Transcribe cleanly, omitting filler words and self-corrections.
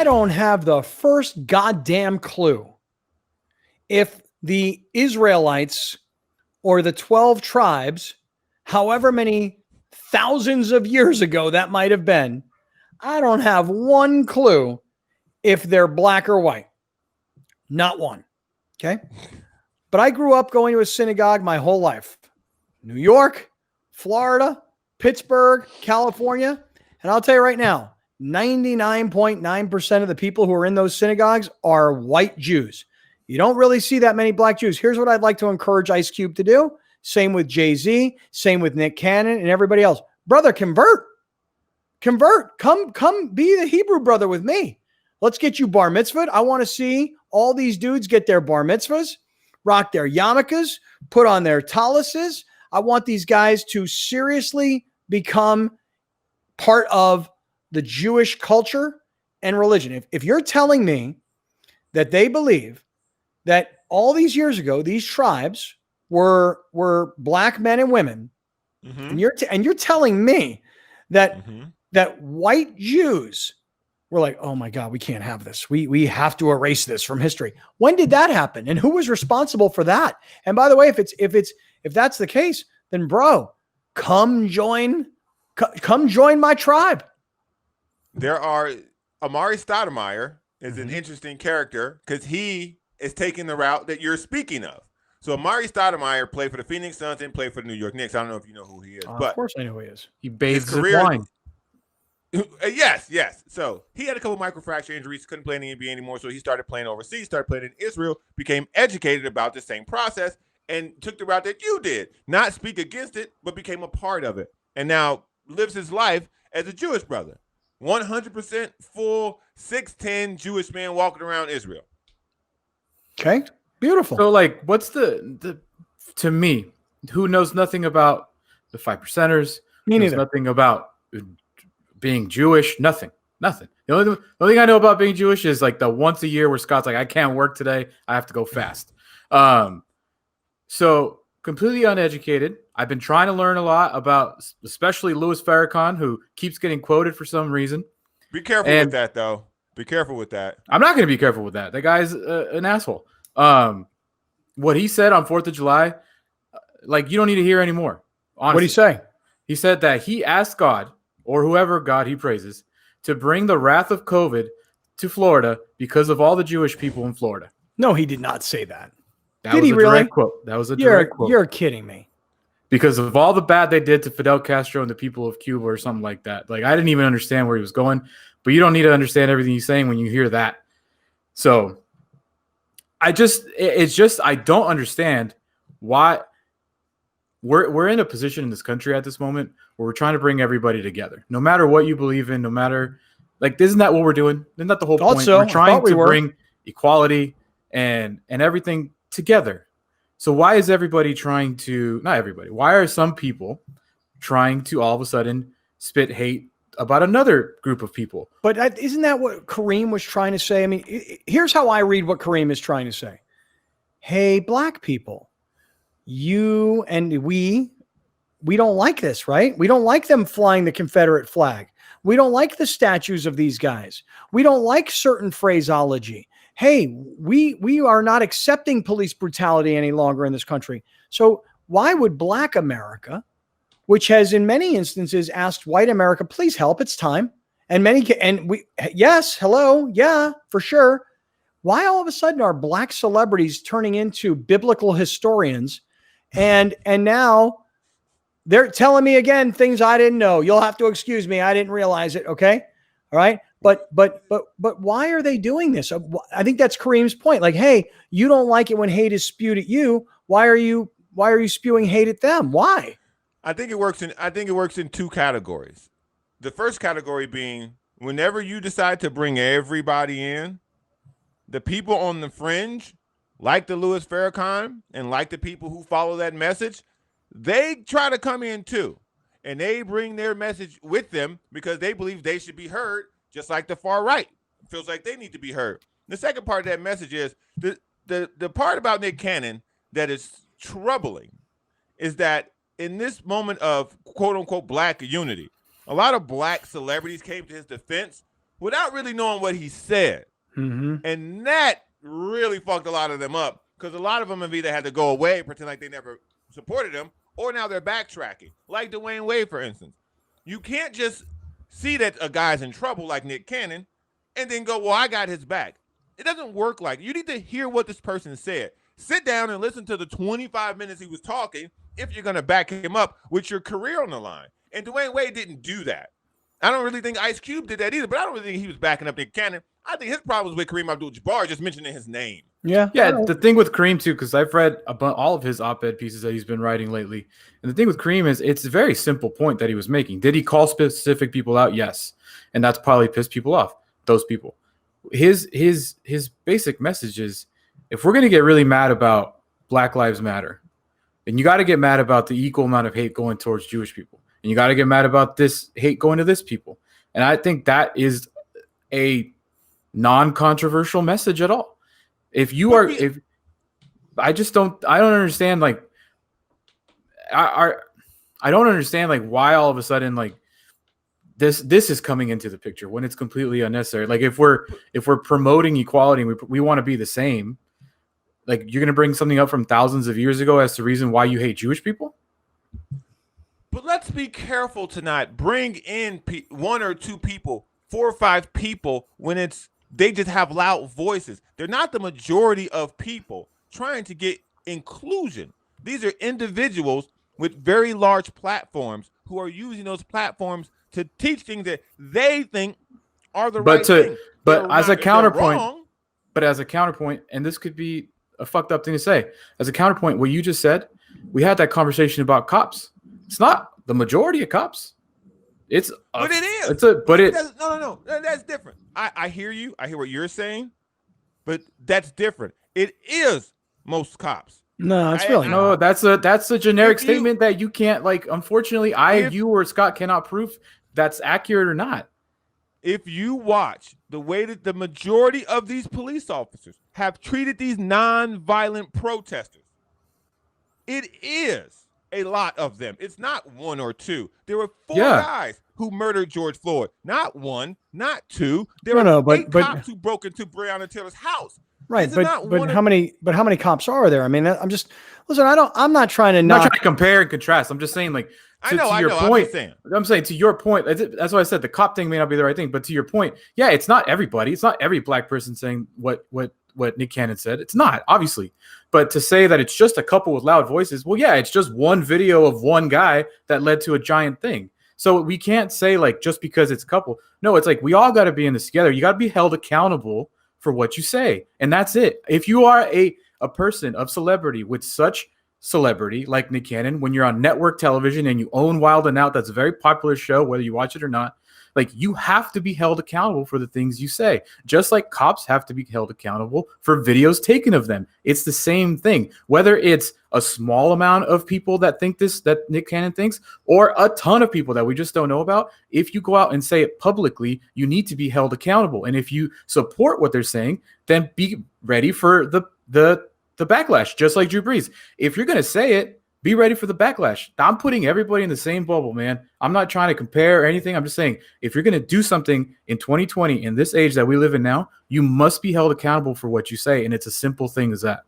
I don't have the first goddamn clue if the Israelites or the 12 tribes, however many thousands of years ago that might have been, I don't have one clue if they're black or white. Not one. Okay. But I grew up going to a synagogue my whole life. New York, Florida, Pittsburgh, California. And I'll tell you right now, 99.9% of the people who are in those synagogues are white Jews. You don't really see that many black Jews. Here's what I'd like to encourage Ice Cube to do. Same with Jay-Z, same with Nick Cannon and everybody else. Brother, convert. Come be the Hebrew brother with me. Let's get you bar mitzvahed. I want to see all these dudes get their bar mitzvahs, rock their yarmulkes, put on their taluses. I want these guys to seriously become part of the Jewish culture and religion. If you're telling me that they believe that all these years ago, these tribes were black men and women, and you're telling me that that white Jews were like, oh my God, we can't have this. We have to erase this from history. When did that happen? And who was responsible for that? And by the way, if that's the case, then bro, come join my tribe. There are Amari Stoudemire is an interesting character because he is taking the route that you're speaking of. So Amari Stoudemire played for the Phoenix Suns and played for the New York Knicks. I don't know if you know who he is, but of course I know who he is. He bathes in wine. Yes. So he had a couple microfracture injuries, couldn't play in the NBA anymore. So he started playing overseas, started playing in Israel, became educated about the same process, and took the route that you did. Not speak against it, but became a part of it. And now lives his life as a Jewish brother. 100% full 6'10" Jewish man walking around Israel. Okay. Beautiful. So like, what's the to me, who knows nothing about the 5%ers, me neither. Nothing about being Jewish, nothing. The only thing I know about being Jewish is like the once a year where Scott's like, I can't work today, I have to go fast. So completely uneducated. I've been trying to learn a lot about, especially Louis Farrakhan, who keeps getting quoted for some reason. Be careful with that, though. Be careful with that. I'm not going to be careful with that. That guy's an asshole. What he said on 4th of July, like, you don't need to hear anymore. What did he say? He said that he asked God, or whoever God he praises, to bring the wrath of COVID to Florida because of all the Jewish people in Florida. No, he did not say that. Did he really? Direct quote. That was a direct quote. You're kidding me. Because of all the bad they did to Fidel Castro and the people of Cuba or something like that. Like, I didn't even understand where he was going, but you don't need to understand everything he's saying when you hear that. So I don't understand why we're in a position in this country at this moment where we're trying to bring everybody together. No matter what you believe in, no matter, like, isn't that what we're doing? Isn't that the whole point? We're trying to bring equality and everything together. So why is everybody trying to, not everybody, why are some people trying to all of a sudden spit hate about another group of people? But isn't that what Kareem was trying to say? I mean, here's how I read what Kareem is trying to say. Hey, black people, you and we don't like this, right? We don't like them flying the Confederate flag. We don't like the statues of these guys. We don't like certain phraseology. Hey, we are not accepting police brutality any longer in this country. So why would Black America, which has in many instances asked white America, please help, it's time. Yes, hello, yeah, for sure. Why all of a sudden are black celebrities turning into biblical historians? And now they're telling me again things I didn't know. You'll have to excuse me. I didn't realize it. Okay. All right. But why are they doing this? I think that's Kareem's point. Like, hey, you don't like it when hate is spewed at you. Why are you spewing hate at them? Why? I think it works in two categories. The first category being whenever you decide to bring everybody in, the people on the fringe, like the Louis Farrakhan and like the people who follow that message, they try to come in too. And they bring their message with them because they believe they should be heard, just like the far right feels like they need to be heard. The second part of that message is the part about Nick Cannon that is troubling is that in this moment of quote unquote black unity, a lot of black celebrities came to his defense without really knowing what he said. Mm-hmm. And that really fucked a lot of them up because a lot of them have either had to go away, pretend like they never supported him, or now they're backtracking. Like Dwayne Wade, for instance. You can't just see that a guy's in trouble like Nick Cannon and then go, well, I got his back. It doesn't work like that. You need to hear what this person said. Sit down and listen to the 25 minutes he was talking if you're going to back him up with your career on the line. And Dwayne Wade didn't do that. I don't really think Ice Cube did that either, but I don't really think he was backing up Nick Cannon. I think his problem was with Kareem Abdul-Jabbar just mentioning his name. Yeah. The thing with Kareem too, because I've read all of his op-ed pieces that he's been writing lately, and the thing with Kareem is it's a very simple point that he was making. Did he call specific people out? Yes, and that's probably pissed people off. Those people. His basic message is, if we're gonna get really mad about Black Lives Matter, then you got to get mad about the equal amount of hate going towards Jewish people, and you got to get mad about this hate going to this people. And I think that is a non-controversial message at all. I don't understand, like, I don't understand, like, why all of a sudden, like, this is coming into the picture when it's completely unnecessary. Like, if we're promoting equality and we want to be the same, like, you're going to bring something up from thousands of years ago as the reason why you hate Jewish people? But let's be careful to not bring in one or two people, 4 or 5 people when they just have loud voices. They're not the majority of people trying to get inclusion. These are individuals with very large platforms who are using those platforms to teach things that they think are the right thing. But as a counterpoint, and this could be a fucked up thing to say, as a counterpoint, what you just said, we had that conversation about cops. It's not the majority of cops. But it is. No. That's different. I hear you. I hear what you're saying, but that's different. It is most cops. No, it's really no. not. That's a generic statement that you can't, like. Unfortunately, you or Scott cannot prove that's accurate or not. If you watch the way that the majority of these police officers have treated these non-violent protesters, it is a lot of them. It's not 1 or 2. There were 4 guys who murdered George Floyd. Not 1, not 2. There were 8 cops who broke into Breonna Taylor's house. Right, but how many cops are there? I mean, I'm not trying to compare and contrast. I'm just saying, like, to your point. I'm saying to your point. That's why I said the cop thing may not be the right thing, but to your point, yeah, it's not everybody. It's not every black person saying what Nick Cannon said. It's not, obviously. But to say that it's just a couple with loud voices, well, yeah, it's just one video of one guy that led to a giant thing. So we can't say, like, just because it's a couple. No, it's like we all got to be in this together. You got to be held accountable for what you say. And that's it. If you are a person of celebrity with such celebrity like Nick Cannon, when you're on network television and you own Wild 'N Out, that's a very popular show, whether you watch it or not, like, you have to be held accountable for the things you say, just like cops have to be held accountable for videos taken of them. It's the same thing, whether it's a small amount of people that think this, that Nick Cannon thinks, or a ton of people that we just don't know about. If you go out and say it publicly, you need to be held accountable. And if you support what they're saying, then be ready for the backlash, just like Drew Brees. If you're going to say it, be ready for the backlash. I'm putting everybody in the same bubble, man. I'm not trying to compare or anything. I'm just saying, if you're going to do something in 2020, in this age that we live in now, you must be held accountable for what you say. And it's a simple thing as that.